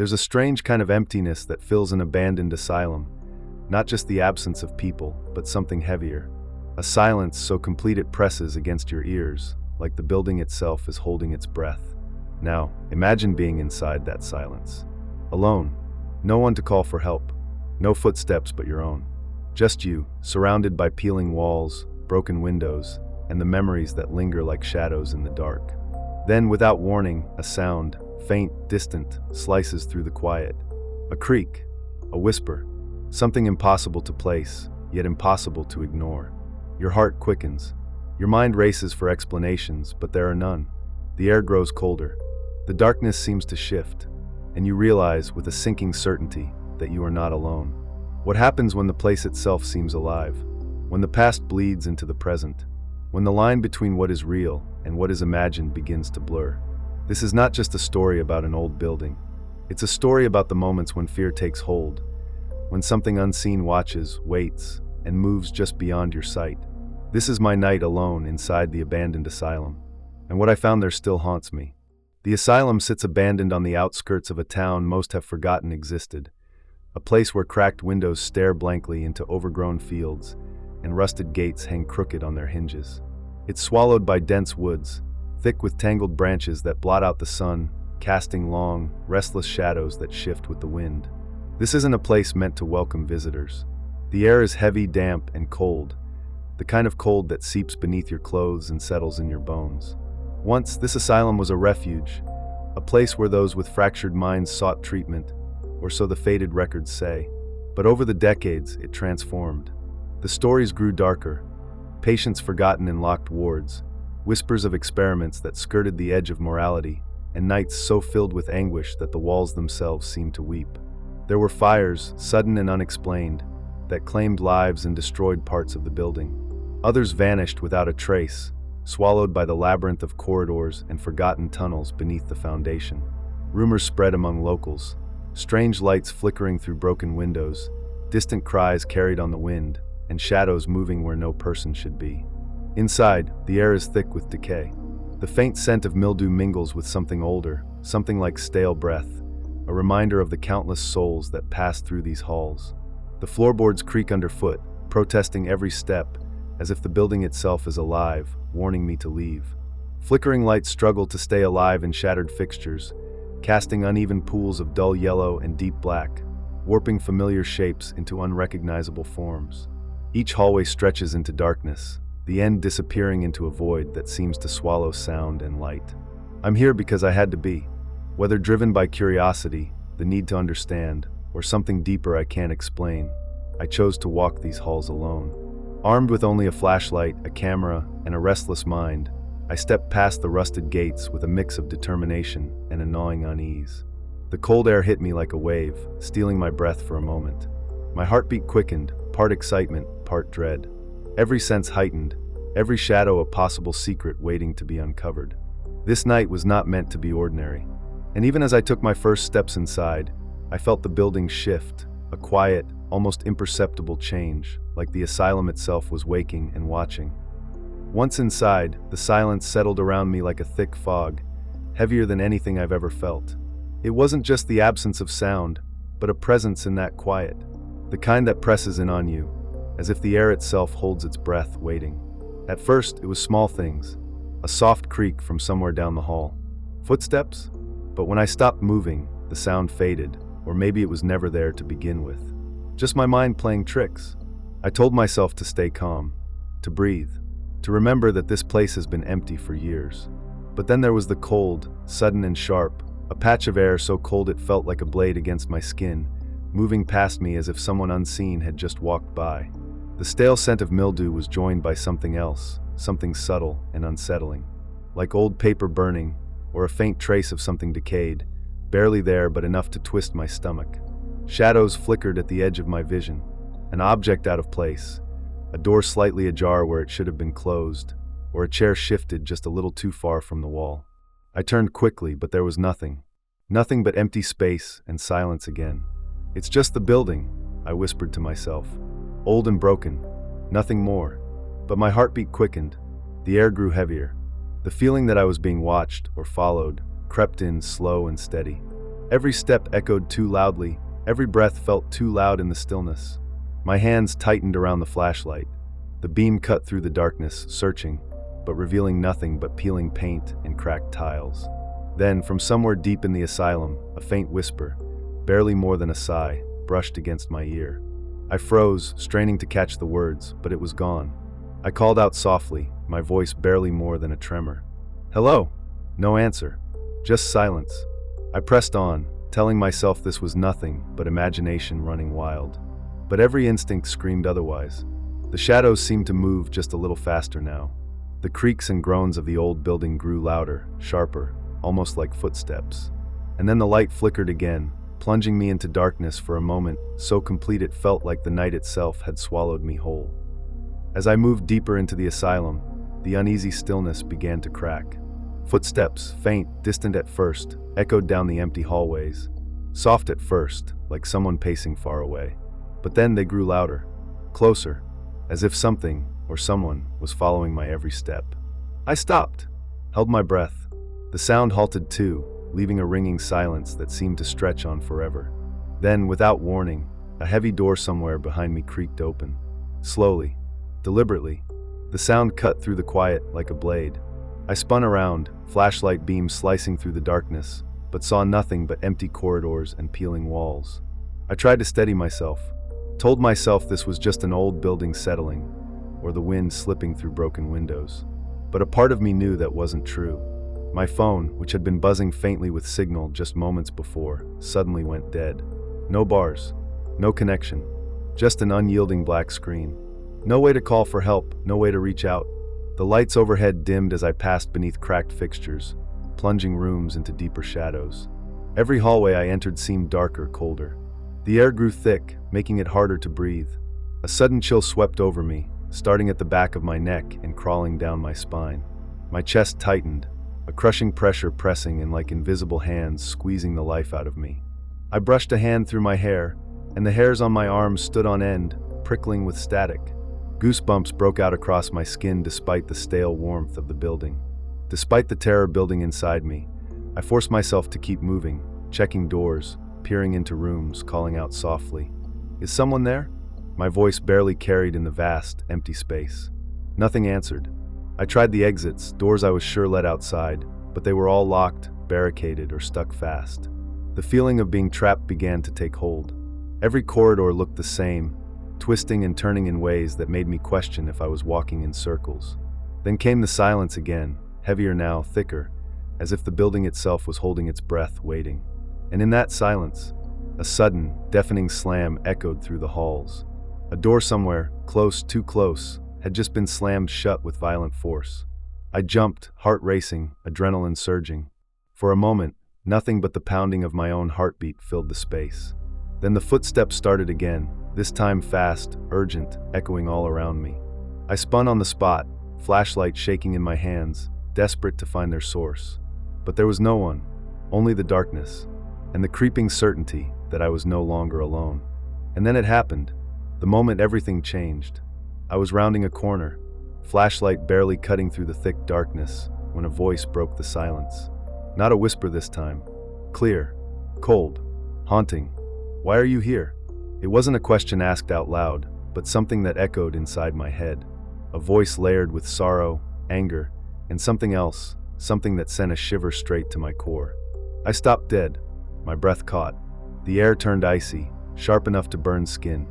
There's a strange kind of emptiness that fills an abandoned asylum, not just the absence of people, but something heavier. A silence so complete it presses against your ears, like the building itself is holding its breath. Now, imagine being inside that silence. Alone. No one to call for help. No footsteps but your own. Just you, surrounded by peeling walls, broken windows, and the memories that linger like shadows in the dark. Then, without warning, a sound, faint, distant, slices through the quiet. A creak, a whisper, something impossible to place, yet impossible to ignore. Your heart quickens. Your mind races for explanations, but there are none. The air grows colder. The darkness seems to shift, and you realize with a sinking certainty that you are not alone. What happens when the place itself seems alive? When the past bleeds into the present? When the line between what is real and what is imagined begins to blur? This is not just a story about an old building. It's a story about the moments when fear takes hold, when something unseen watches, waits, and moves just beyond your sight. This is my night alone inside the abandoned asylum, and what I found there still haunts me. The asylum sits abandoned on the outskirts of a town most have forgotten existed, a place where cracked windows stare blankly into overgrown fields, and rusted gates hang crooked on their hinges. It's swallowed by dense woods, thick with tangled branches that blot out the sun, casting long, restless shadows that shift with the wind. This isn't a place meant to welcome visitors. The air is heavy, damp, and cold, the kind of cold that seeps beneath your clothes and settles in your bones. Once, this asylum was a refuge, a place where those with fractured minds sought treatment, or so the faded records say. But over the decades, it transformed. The stories grew darker, patients forgotten in locked wards, whispers of experiments that skirted the edge of morality, and nights so filled with anguish that the walls themselves seemed to weep. There were fires, sudden and unexplained, that claimed lives and destroyed parts of the building. Others vanished without a trace, swallowed by the labyrinth of corridors and forgotten tunnels beneath the foundation. Rumors spread among locals, strange lights flickering through broken windows, distant cries carried on the wind, and shadows moving where no person should be. Inside, the air is thick with decay. The faint scent of mildew mingles with something older, something like stale breath, a reminder of the countless souls that pass through these halls. The floorboards creak underfoot, protesting every step, as if the building itself is alive, warning me to leave. Flickering lights struggle to stay alive in shattered fixtures, casting uneven pools of dull yellow and deep black, warping familiar shapes into unrecognizable forms. Each hallway stretches into darkness, the end disappearing into a void that seems to swallow sound and light. I'm here because I had to be, whether driven by curiosity, the need to understand, or something deeper I can't explain. I chose to walk these halls alone. Armed with only a flashlight, a camera, and a restless mind, I stepped past the rusted gates with a mix of determination and a gnawing unease. The cold air hit me like a wave, stealing my breath for a moment. My heartbeat quickened, part excitement, part dread. Every sense heightened, every shadow a possible secret waiting to be uncovered. This night was not meant to be ordinary. And even as I took my first steps inside, I felt the building shift, a quiet, almost imperceptible change, like the asylum itself was waking and watching. Once inside, the silence settled around me like a thick fog, heavier than anything I've ever felt. It wasn't just the absence of sound, but a presence in that quiet, the kind that presses in on you, as if the air itself holds its breath, waiting. At first, it was small things, a soft creak from somewhere down the hall. Footsteps? But when I stopped moving, the sound faded, or maybe it was never there to begin with. Just my mind playing tricks. I told myself to stay calm, to breathe, to remember that this place has been empty for years. But then there was the cold, sudden and sharp, a patch of air so cold it felt like a blade against my skin, moving past me as if someone unseen had just walked by. The stale scent of mildew was joined by something else, something subtle and unsettling, like old paper burning, or a faint trace of something decayed, barely there but enough to twist my stomach. Shadows flickered at the edge of my vision, an object out of place, a door slightly ajar where it should have been closed, or a chair shifted just a little too far from the wall. I turned quickly, but there was nothing. Nothing but empty space and silence again. "It's just the building," I whispered to myself. "Old and broken. Nothing more." But my heartbeat quickened. The air grew heavier. The feeling that I was being watched or followed crept in slow and steady. Every step echoed too loudly, every breath felt too loud in the stillness. My hands tightened around the flashlight. The beam cut through the darkness, searching, but revealing nothing but peeling paint and cracked tiles. Then, from somewhere deep in the asylum, a faint whisper, barely more than a sigh, brushed against my ear. I froze, straining to catch the words, but it was gone. I called out softly, my voice barely more than a tremor. "Hello?" No answer. Just silence. I pressed on, telling myself this was nothing but imagination running wild. But every instinct screamed otherwise. The shadows seemed to move just a little faster now. The creaks and groans of the old building grew louder, sharper, almost like footsteps. And then the light flickered again, plunging me into darkness for a moment, so complete it felt like the night itself had swallowed me whole. As I moved deeper into the asylum, the uneasy stillness began to crack. Footsteps, faint, distant at first, echoed down the empty hallways. Soft at first, like someone pacing far away. But then they grew louder, closer, as if something or someone was following my every step. I stopped, held my breath. The sound halted too, leaving a ringing silence that seemed to stretch on forever. Then, without warning, a heavy door somewhere behind me creaked open. Slowly, deliberately, the sound cut through the quiet like a blade. I spun around, flashlight beams slicing through the darkness, but saw nothing but empty corridors and peeling walls. I tried to steady myself, told myself this was just an old building settling, or the wind slipping through broken windows. But a part of me knew that wasn't true. My phone, which had been buzzing faintly with signal just moments before, suddenly went dead. No bars, no connection, just an unyielding black screen. No way to call for help, no way to reach out. The lights overhead dimmed as I passed beneath cracked fixtures, plunging rooms into deeper shadows. Every hallway I entered seemed darker, colder. The air grew thick, making it harder to breathe. A sudden chill swept over me, starting at the back of my neck and crawling down my spine. My chest tightened, a crushing pressure pressing in like invisible hands squeezing the life out of me. I brushed a hand through my hair, and the hairs on my arms stood on end, prickling with static. Goosebumps broke out across my skin despite the stale warmth of the building. Despite the terror building inside me, I forced myself to keep moving, checking doors, peering into rooms, calling out softly. "Is someone there?" My voice barely carried in the vast, empty space. Nothing answered. I tried the exits, doors I was sure led outside, but they were all locked, barricaded, or stuck fast. The feeling of being trapped began to take hold. Every corridor looked the same, twisting and turning in ways that made me question if I was walking in circles. Then came the silence again, heavier now, thicker, as if the building itself was holding its breath, waiting. And in that silence, a sudden, deafening slam echoed through the halls. A door somewhere, close, too close, had just been slammed shut with violent force. I jumped, heart racing, adrenaline surging. For a moment, nothing but the pounding of my own heartbeat filled the space. Then the footsteps started again, this time fast, urgent, echoing all around me. I spun on the spot, flashlight shaking in my hands, desperate to find their source. But there was no one, only the darkness, and the creeping certainty that I was no longer alone. And then it happened. The moment everything changed. I was rounding a corner, flashlight barely cutting through the thick darkness, when a voice broke the silence. Not a whisper this time. Clear, cold, haunting. "Why are you here?" It wasn't a question asked out loud, but something that echoed inside my head. A voice layered with sorrow, anger, and something else, something that sent a shiver straight to my core. I stopped dead, my breath caught. The air turned icy, sharp enough to burn skin,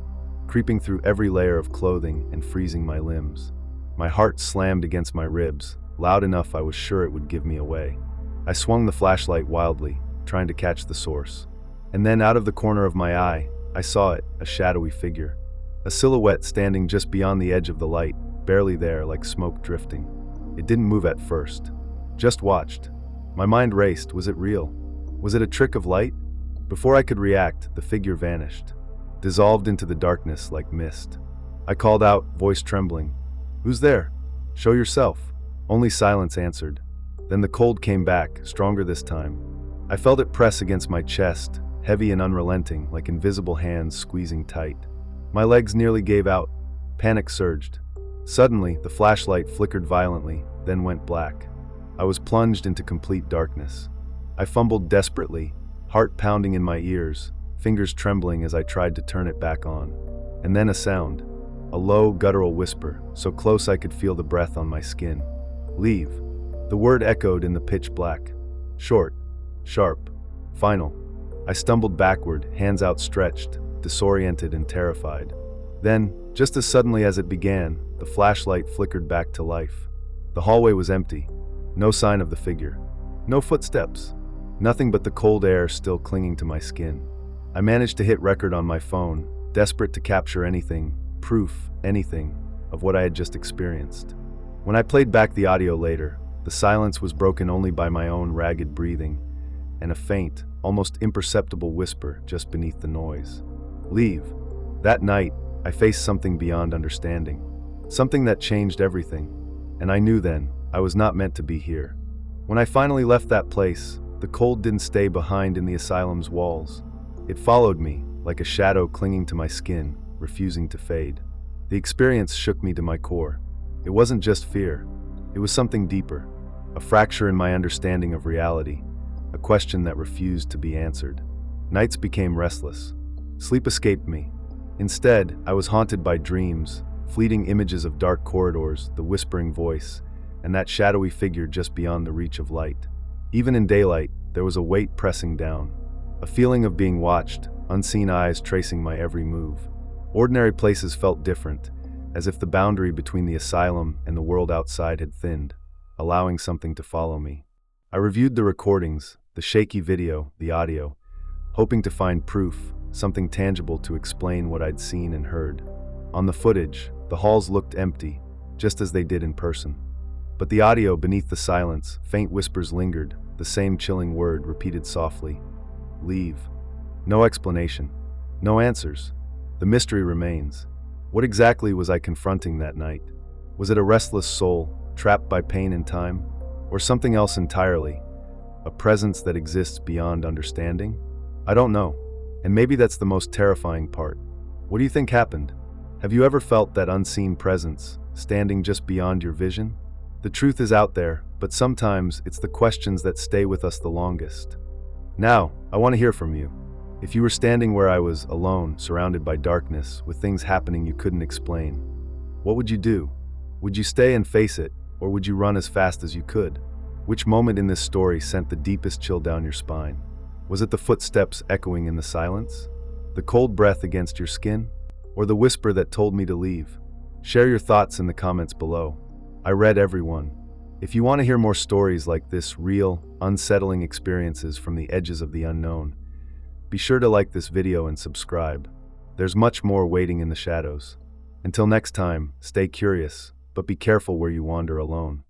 creeping through every layer of clothing and freezing my limbs. My heart slammed against my ribs, loud enough I was sure it would give me away. I swung the flashlight wildly, trying to catch the source. And then out of the corner of my eye, I saw it, a shadowy figure. A silhouette standing just beyond the edge of the light, barely there, like smoke drifting. It didn't move at first, just watched. My mind raced. Was it real? Was it a trick of light? Before I could react, the figure vanished, dissolved into the darkness like mist. I called out, voice trembling. "Who's there? Show yourself." Only silence answered. Then the cold came back, stronger this time. I felt it press against my chest, heavy and unrelenting, like invisible hands squeezing tight. My legs nearly gave out. Panic surged. Suddenly, the flashlight flickered violently, then went black. I was plunged into complete darkness. I fumbled desperately, heart pounding in my ears, fingers trembling as I tried to turn it back on. And then a sound. A low, guttural whisper, so close I could feel the breath on my skin. Leave. The word echoed in the pitch black. Short, sharp, final. I stumbled backward, hands outstretched, disoriented and terrified. Then, just as suddenly as it began, the flashlight flickered back to life. The hallway was empty. No sign of the figure. No footsteps. Nothing but the cold air still clinging to my skin. I managed to hit record on my phone, desperate to capture anything, proof, anything, of what I had just experienced. When I played back the audio later, the silence was broken only by my own ragged breathing and a faint, almost imperceptible whisper just beneath the noise. Leave. That night, I faced something beyond understanding. Something that changed everything. And I knew then, I was not meant to be here. When I finally left that place, the cold didn't stay behind in the asylum's walls. It followed me, like a shadow clinging to my skin, refusing to fade. The experience shook me to my core. It wasn't just fear. It was something deeper. A fracture in my understanding of reality. A question that refused to be answered. Nights became restless. Sleep escaped me. Instead, I was haunted by dreams, fleeting images of dark corridors, the whispering voice, and that shadowy figure just beyond the reach of light. Even in daylight, there was a weight pressing down. A feeling of being watched, unseen eyes tracing my every move. Ordinary places felt different, as if the boundary between the asylum and the world outside had thinned, allowing something to follow me. I reviewed the recordings, the shaky video, the audio, hoping to find proof, something tangible to explain what I'd seen and heard. On the footage, the halls looked empty, just as they did in person. But the audio beneath the silence, faint whispers lingered, the same chilling word repeated softly. Leave. No explanation. No answers. The mystery remains. What exactly was I confronting that night? Was it a restless soul, trapped by pain and time? Or something else entirely? A presence that exists beyond understanding? I don't know. And maybe that's the most terrifying part. What do you think happened? Have you ever felt that unseen presence, standing just beyond your vision? The truth is out there, but sometimes it's the questions that stay with us the longest. Now, I want to hear from you. If you were standing where I was, alone, surrounded by darkness, with things happening you couldn't explain, what would you do? Would you stay and face it, or would you run as fast as you could? Which moment in this story sent the deepest chill down your spine? Was it the footsteps echoing in the silence? The cold breath against your skin? Or the whisper that told me to leave? Share your thoughts in the comments below. I read every one. If you want to hear more stories like this, real, unsettling experiences from the edges of the unknown, be sure to like this video and subscribe. There's much more waiting in the shadows. Until next time, stay curious, but be careful where you wander alone.